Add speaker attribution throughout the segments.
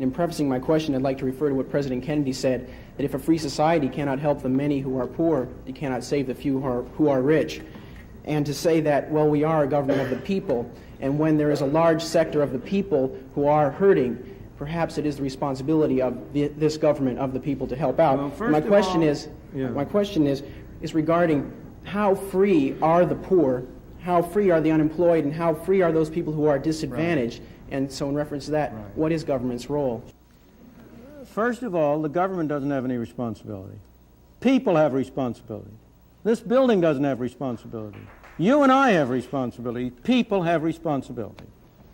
Speaker 1: And in prefacing my question, I'd like to refer to what President Kennedy said, that if a free society cannot help the many who are poor, it cannot save the few who are rich. And to say that, well, we are a government of the people, and when there is a large sector of the people who are hurting, perhaps it is the responsibility of this government of the people to help out.
Speaker 2: Well,
Speaker 1: my question is regarding how free are the poor, how free are the unemployed, and how free are those people who are disadvantaged? Right. And so in reference to that, right, what is government's role?
Speaker 2: First of all, the government doesn't have any responsibility. People have responsibility. This building doesn't have responsibility. You and I have responsibility. People have responsibility.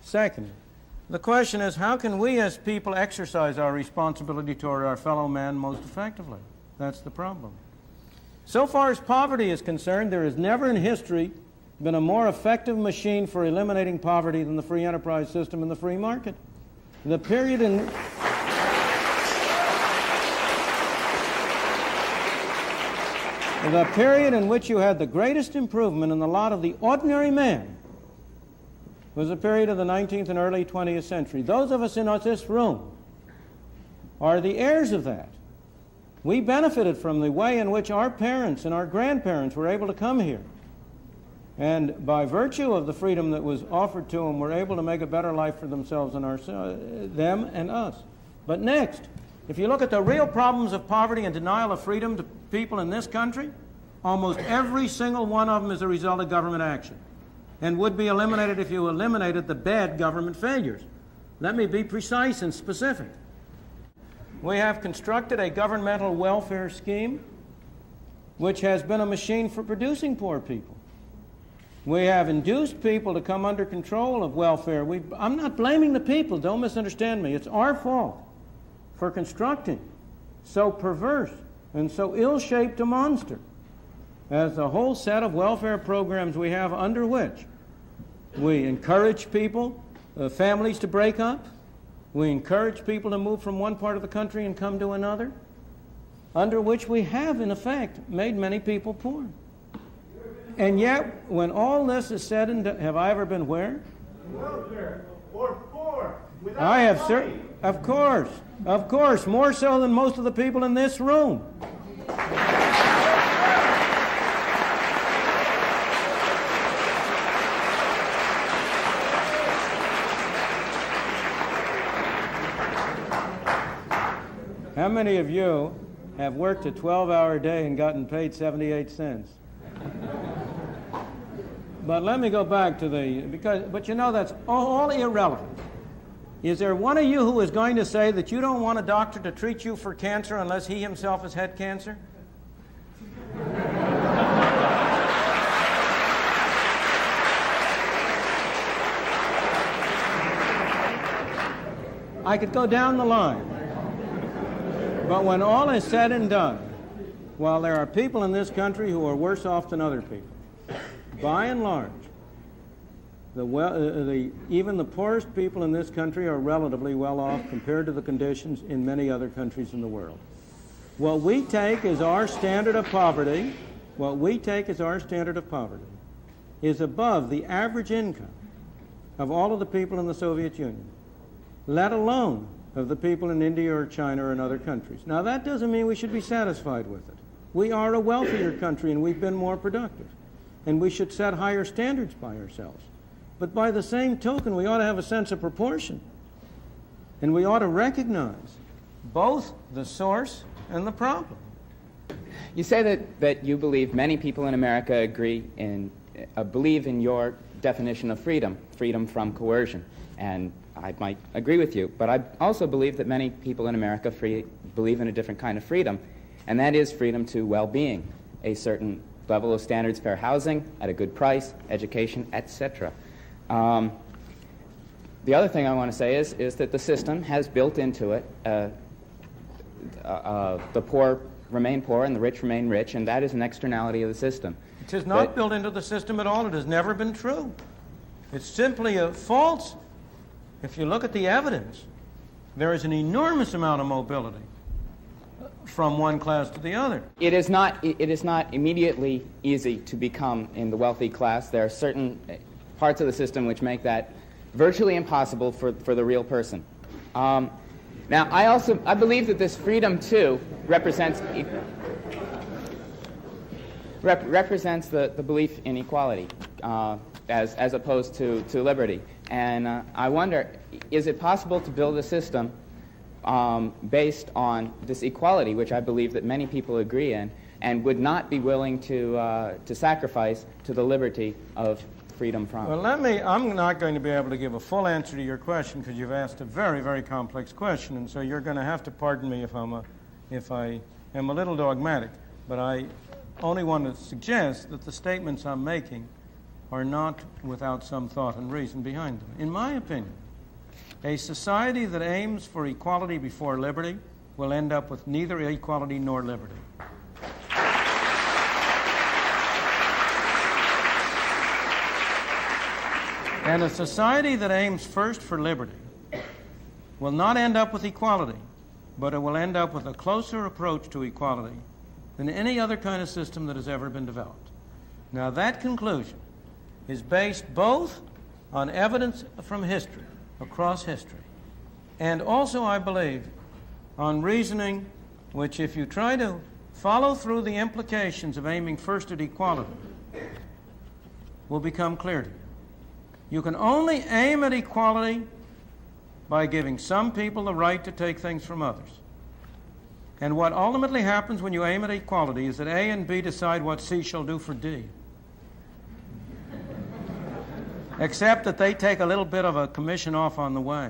Speaker 2: Second, the question is, how can we as people exercise our responsibility toward our fellow man most effectively? That's the problem. So far as poverty is concerned, there has never in history been a more effective machine for eliminating poverty than the free enterprise system and the free market. The period in which you had the greatest improvement in the lot of the ordinary man was the period of the 19th and early 20th century. Those of us in this room are the heirs of that. We benefited from the way in which our parents and our grandparents were able to come here. And by virtue of the freedom that was offered to them, were able to make a better life for themselves and them and us. But next, if you look at the real problems of poverty and denial of freedom to people in this country, almost every single one of them is a result of government action and would be eliminated if you eliminated the bad government failures. Let me be precise and specific. We have constructed a governmental welfare scheme which has been a machine for producing poor people. We have induced people to come under control of welfare. I'm not blaming the people, don't misunderstand me. It's our fault for constructing so perverse and so ill-shaped a monster as the whole set of welfare programs we have, under which we encourage people, families to break up. We encourage people to move from one part of the country and come to another, under which we have, in effect, made many people poor. And yet, when all this is said and done, have I ever been where?
Speaker 3: Welfare or poor.
Speaker 2: I have, sir. Of course, more so than most of the people in this room. How many of you have worked a 12-hour day and gotten paid 78 cents? But let me go back to but you know, that's all irrelevant. Is there one of you who is going to say that you don't want a doctor to treat you for cancer unless he himself has had cancer? I could go down the line. But when all is said and done, while there are people in this country who are worse off than other people, by and large, even the poorest people in this country are relatively well off compared to the conditions in many other countries in the world. What we take as our standard of poverty, is above the average income of all of the people in the Soviet Union, let alone of the people in India or China or in other countries. Now, that doesn't mean we should be satisfied with it. We are a wealthier country and we've been more productive. And we should set higher standards by ourselves. But by the same token, we ought to have a sense of proportion. And we ought to recognize both the source and the problem.
Speaker 4: You say that you believe many people in America believe in your definition of freedom from coercion. And I might agree with you, but I also believe that many people in America believe in a different kind of freedom, and that is freedom to well-being, a certain level of standards, fair housing at a good price, education, etc. The other thing I want to say is that the system has built into it the poor remain poor and the rich remain rich, and that is an externality of the system.
Speaker 2: It is not built into the system at all. It has never been true. It's simply a false. If you look at the evidence, there is an enormous amount of mobility from one class to the other.
Speaker 4: It is not immediately easy to become in the wealthy class. There are certain parts of the system which make that virtually impossible for the real person. Now, I believe that this freedom, too, represents the belief in equality as opposed to liberty. And I wonder, is it possible to build a system based on this equality, which I believe that many people agree in, and would not be willing to sacrifice to the liberty of freedom from?
Speaker 2: Well, I'm not going to be able to give a full answer to your question because you've asked a very, very complex question, and so you're going to have to pardon me if I am a little dogmatic. But I only want to suggest that the statements I'm making are not without some thought and reason behind them. In my opinion, a society that aims for equality before liberty will end up with neither equality nor liberty. And a society that aims first for liberty will not end up with equality, but it will end up with a closer approach to equality than any other kind of system that has ever been developed. Now, that conclusion is based both on evidence from history, across history, and also, I believe, on reasoning which, if you try to follow through the implications of aiming first at equality, will become clear to you. You can only aim at equality by giving some people the right to take things from others. And what ultimately happens when you aim at equality is that A and B decide what C shall do for D. Except that they take a little bit of a commission off on the way.